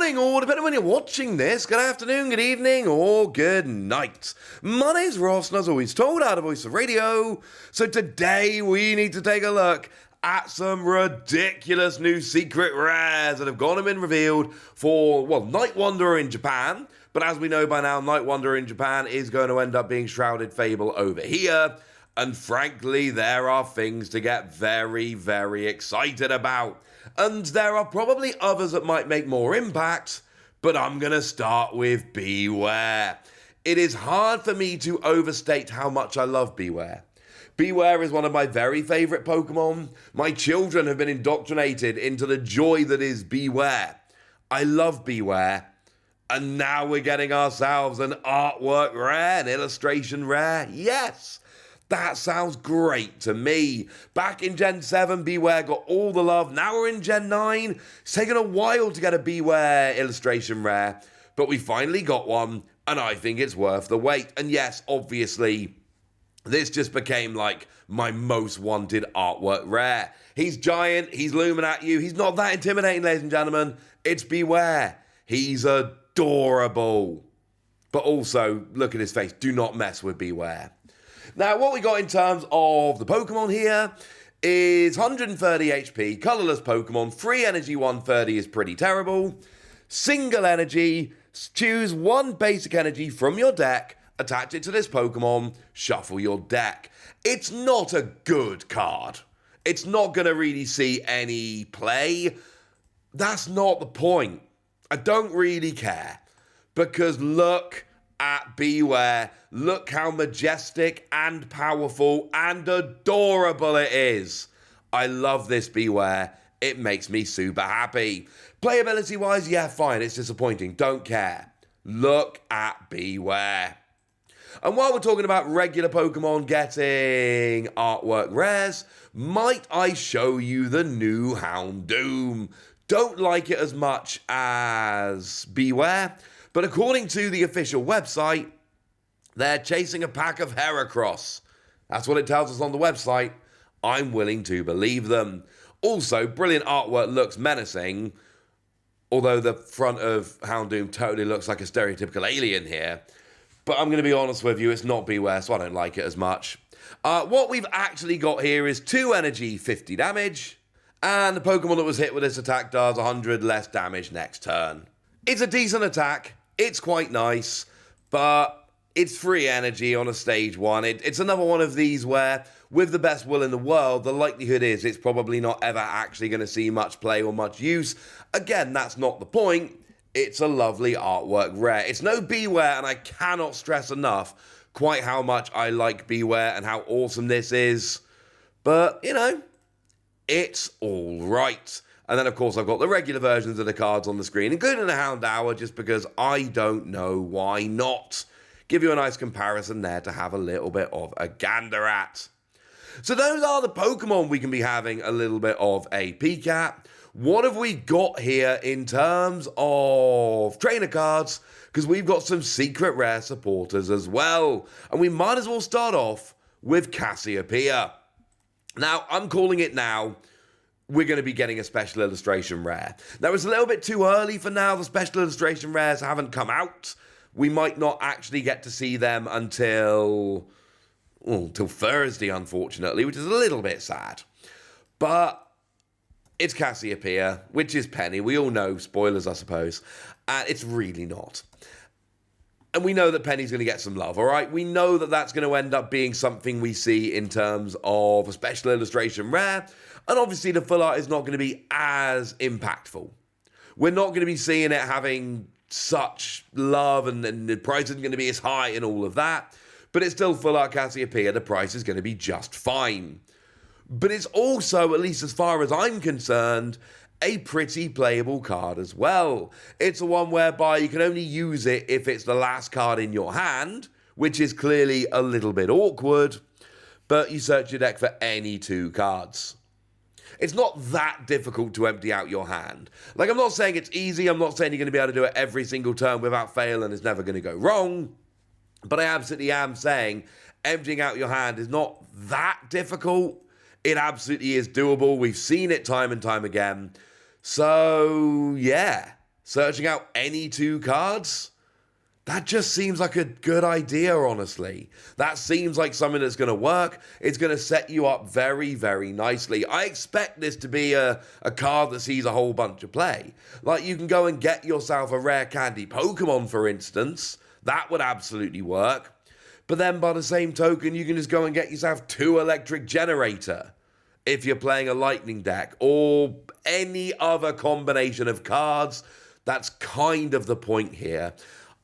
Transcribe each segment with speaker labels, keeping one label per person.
Speaker 1: morning, or depending on when you're watching this, good afternoon, good evening, or good night. My name's Ross, and as always told, out of Voice of Radio. So today we need to take a look at some ridiculous new secret rares that have gone and been revealed for, well, Night Wanderer in Japan. But as we know by now, Night Wanderer in Japan is going to end up being Shrouded Fable over here. And frankly, there are things to get very, very excited about. And there are probably others that might make more impact, but I'm going to start with Beware. It is hard for me to overstate how much I love Beware. Beware is one of my very favourite Pokemon. My children have been indoctrinated into the joy that is Beware. I love Beware. And now we're getting ourselves an artwork rare, an illustration rare. Yes! That sounds great to me. Back in Gen 7, Beware got all the love. Now we're in Gen 9. It's taken a while to get a Beware illustration rare, but we finally got one, and I think it's worth the wait. And yes, obviously, this just became like my most wanted artwork rare. He's giant, he's looming at you. He's not that intimidating, ladies and gentlemen. It's Beware. He's adorable. But also, look at his face. Do not mess with Beware. Now, what we got in terms of the Pokemon here is 130 HP, colourless Pokemon, free energy 130 is pretty terrible, single energy, choose one basic energy from your deck, attach it to this Pokemon, shuffle your deck. It's not a good card. It's not going to really see any play. That's not the point. I don't really care, because look at Beware. Look how majestic and powerful and adorable it is. I love this Beware. It makes me super happy. Playability wise, yeah, fine, it's disappointing. Don't care. Look at Beware. And while we're talking about regular Pokemon getting artwork rares, might I show you the new Houndoom? Don't like it as much as Beware, but according to the official website, they're chasing a pack of Heracross. That's what it tells us on the website. I'm willing to believe them. Also, brilliant artwork, looks menacing, although the front of Houndoom totally looks like a stereotypical alien here. But I'm going to be honest with you, it's not Beware, so I don't like it as much. What we've actually got here is 2 energy, 50 damage, and the Pokemon that was hit with this attack does 100 less damage next turn. It's a decent attack. It's quite nice, but it's free energy on a stage 1. It's another one of these where, with the best will in the world, the likelihood is it's probably not ever actually going to see much play or much use. Again, that's not the point. It's a lovely artwork rare. It's no Beware, and I cannot stress enough quite how much I like Beware and how awesome this is. But, you know, it's all right. And then, of course, I've got the regular versions of the cards on the screen, including the Houndour, just because I don't know why not. Give you a nice comparison there to have a little bit of a gander at. So those are the Pokemon we can be having a little bit of a peek at. What have we got here in terms of trainer cards? Because we've got some secret rare supporters as well. And we might as well start off with Cassiopeia. Now, I'm calling it now. We're going to be getting a special illustration rare. Now, it's a little bit too early for now. The special illustration rares haven't come out. We might not actually get to see them until Thursday, unfortunately, which is a little bit sad. But it's Cassiopeia, which is Penny. We all know, spoilers, I suppose. It's really not. And we know that Penny's going to get some love, all right? We know that that's going to end up being something we see in terms of a special illustration rare. And obviously the full art is not going to be as impactful. We're not going to be seeing it having such love, and the price isn't going to be as high and all of that. But it's still full art Cassiopeia. The price is going to be just fine. But it's also, at least as far as I'm concerned, a pretty playable card as well. It's the one whereby you can only use it if it's the last card in your hand, which is clearly a little bit awkward, but you search your deck for any 2 cards. It's not that difficult to empty out your hand. Like, I'm not saying it's easy, I'm not saying you're going to be able to do it every single turn without fail and it's never going to go wrong, but I absolutely am saying emptying out your hand is not that difficult. It absolutely is doable. We've seen it time and time again. So, yeah. searching out any 2 cards, that just seems like a good idea, honestly. That seems like something that's going to work. It's going to set you up very, very nicely. I expect this to be a card that sees a whole bunch of play. Like, you can go and get yourself a rare candy Pokemon, for instance. That would absolutely work. But then, by the same token, you can just go and get yourself 2 Electric Generator if you're playing a Lightning deck, or any other combination of cards. That's kind of the point here.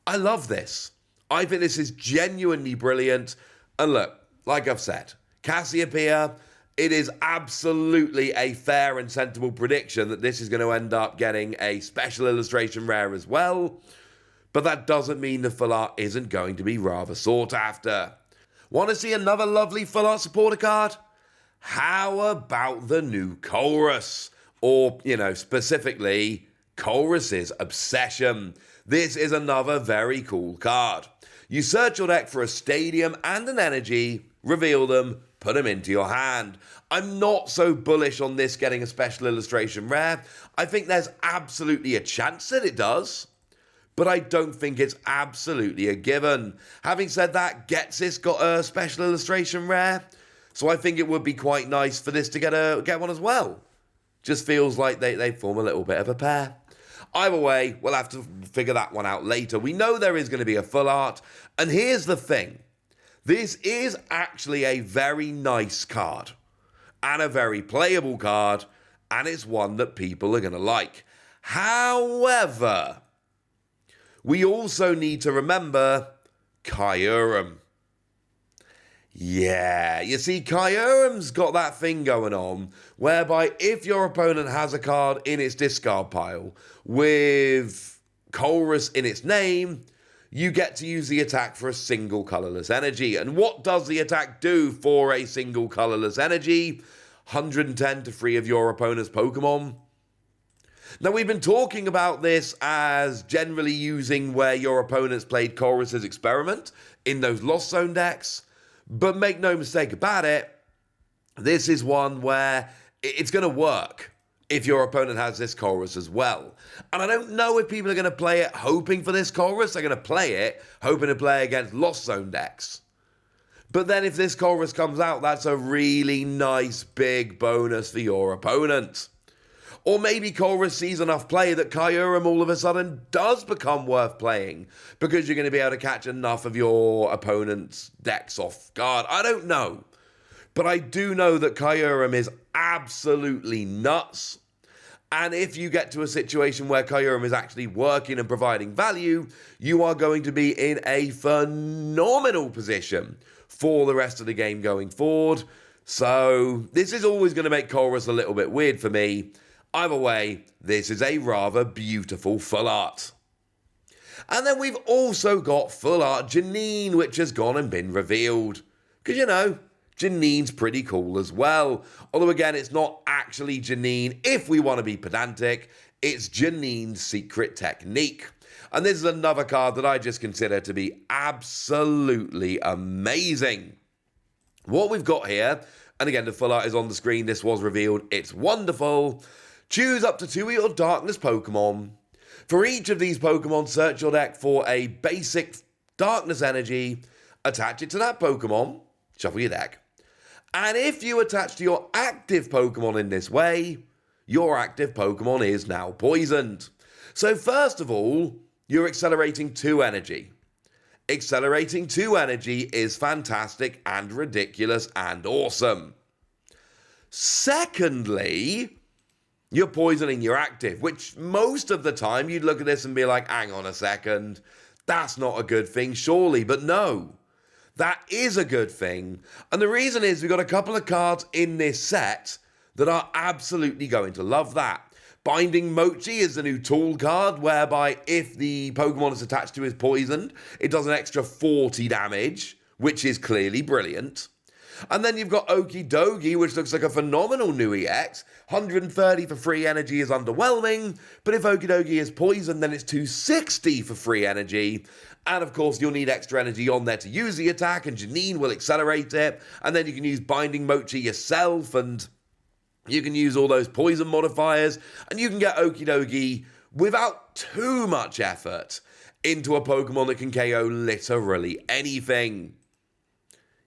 Speaker 1: I love this. I think this is genuinely brilliant. And look, like I've said, Cassiopeia, it is absolutely a fair and sensible prediction that this is going to end up getting a special illustration rare as well. But that doesn't mean the full art isn't going to be rather sought after. Want to see another lovely full art supporter card? How about the new Colress? Or, specifically, Colress's Obsession. This is another very cool card. You search your deck for a stadium and an energy, reveal them, put them into your hand. I'm not so bullish on this getting a special illustration rare. I think there's absolutely a chance that it does, but I don't think it's absolutely a given. Having said that, Getsis got a special illustration rare, so I think it would be quite nice for this to get one as well. Just feels like they form a little bit of a pair. Either way, we'll have to figure that one out later. We know there is going to be a full art, and here's the thing. This is actually a very nice card, and a very playable card, and it's one that people are going to like. However, we also need to remember Kyurem. Yeah, you see, Kyurem's got that thing going on whereby if your opponent has a card in its discard pile with Colress in its name, you get to use the attack for a single colorless energy. And what does the attack do for a single colorless energy? 110 to 3 of your opponent's Pokemon. Now, we've been talking about this as generally using where your opponent's played Colress's Experiment in those Lost Zone decks. But make no mistake about it, this is one where it's going to work if your opponent has this Colress as well. And I don't know if people are going to play it hoping for this Colress. They're going to play it hoping to play against Lost Zone decks. But then if this Colress comes out, that's a really nice big bonus for your opponent. Or maybe Colress sees enough play that Kyurem all of a sudden does become worth playing because you're going to be able to catch enough of your opponent's decks off guard. I don't know. But I do know that Kyurem is absolutely nuts. And if you get to a situation where Kyurem is actually working and providing value, you are going to be in a phenomenal position for the rest of the game going forward. So this is always going to make Colress a little bit weird for me. Either way, this is a rather beautiful full art. And then we've also got full art Janine, which has gone and been revealed. Because, Janine's pretty cool as well. Although, again, it's not actually Janine. If we want to be pedantic, it's Janine's Secret Technique. And this is another card that I just consider to be absolutely amazing. What we've got here, and again, the full art is on the screen. This was revealed. It's wonderful. Choose up to 2 of your Darkness Pokemon. For each of these Pokemon, search your deck for a basic Darkness energy, attach it to that Pokemon, shuffle your deck. And if you attach to your active Pokemon in this way, your active Pokemon is now poisoned. So first of all, you're accelerating 2 energy. Accelerating 2 energy is fantastic and ridiculous and awesome. Secondly, you're poisoning your active, which most of the time you'd look at this and be like, hang on a second, that's not a good thing, surely. But no, that is a good thing. And the reason is we've got a couple of cards in this set that are absolutely going to love that. Binding Mochi is the new tool card, whereby if the Pokemon it's attached to is poisoned, it does an extra 40 damage, which is clearly brilliant. And then you've got Okie Dokie, which looks like a phenomenal new EX. 130 for free energy is underwhelming, but if Okie Dokie is poisoned, then it's 260 for free energy. And of course, you'll need extra energy on there to use the attack, and Janine will accelerate it. And then you can use Binding Mochi yourself, and you can use all those poison modifiers, and you can get Okie Dokie without too much effort into a Pokemon that can KO literally anything.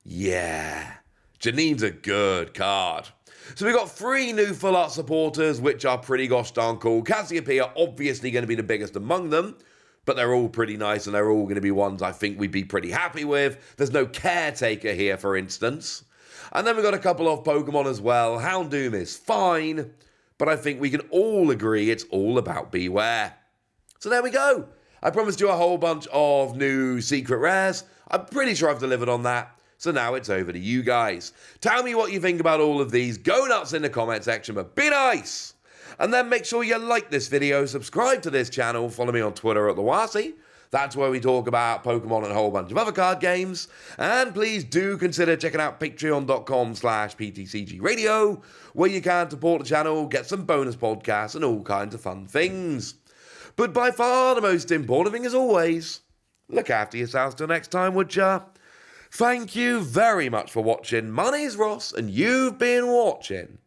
Speaker 1: Yeah, Janine's a good card. So we got 3 new full art supporters, which are pretty gosh darn cool. Cassiopeia obviously going to be the biggest among them, but they're all pretty nice and they're all going to be ones I think we'd be pretty happy with. There's no Caretaker here, for instance. And then we've got a couple of Pokemon as well. Houndoom is fine, but I think we can all agree it's all about Beware. So there we go. I promised you a whole bunch of new secret rares. I'm pretty sure I've delivered on that. So now it's over to you guys. Tell me what you think about all of these. Go nuts in the comment section, but be nice. And then make sure you like this video, subscribe to this channel, follow me on Twitter at TheWasi. That's where we talk about Pokemon and a whole bunch of other card games. And please do consider checking out patreon.com/PTCGradio, where you can support the channel, get some bonus podcasts and all kinds of fun things. But by far the most important thing, as always, look after yourselves till next time, would ya? Thank you very much for watching. My name's Ross, and you've been watching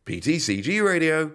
Speaker 1: PTCG Radio.